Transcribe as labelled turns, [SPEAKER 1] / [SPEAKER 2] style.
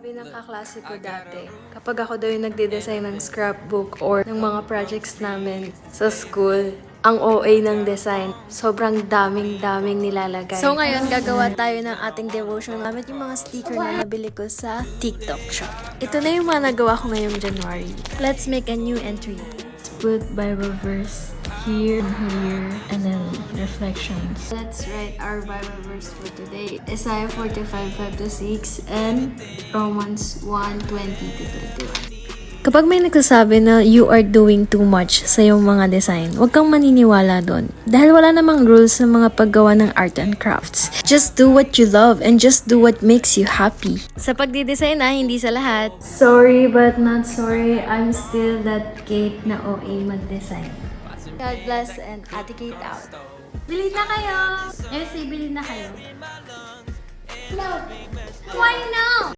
[SPEAKER 1] Sabi ng kaklase ko dati, kapag ako daw yung nagde-design ng scrapbook or ng mga projects namin sa school, ang OA ng design, sobrang daming nilalagay. So ngayon, gagawa tayo ng ating devotion gamit yung mga sticker na nabili ko sa TikTok shop. Ito na yung mga nagawa ko ngayong January. Let's make a new entry. Put Bible verse here, and then reflections. Let's write our Bible verse for today. Isaiah 45:5-6 and Romans 1:20-21. Kapag may nagsasabi na you are doing too much sa iyong mga design, huwag kang maniniwala doon. Dahil wala namang rules sa mga paggawa ng art and crafts. Just do what you love and just do what makes you happy. Sa pagdidesign na, hindi sa lahat. Sorry but not sorry, I'm still that Kate na OA mag-design. God bless and Ate Kate out.
[SPEAKER 2] Bili na kayo! Eh, say bili na kayo.
[SPEAKER 3] No.
[SPEAKER 2] Why no?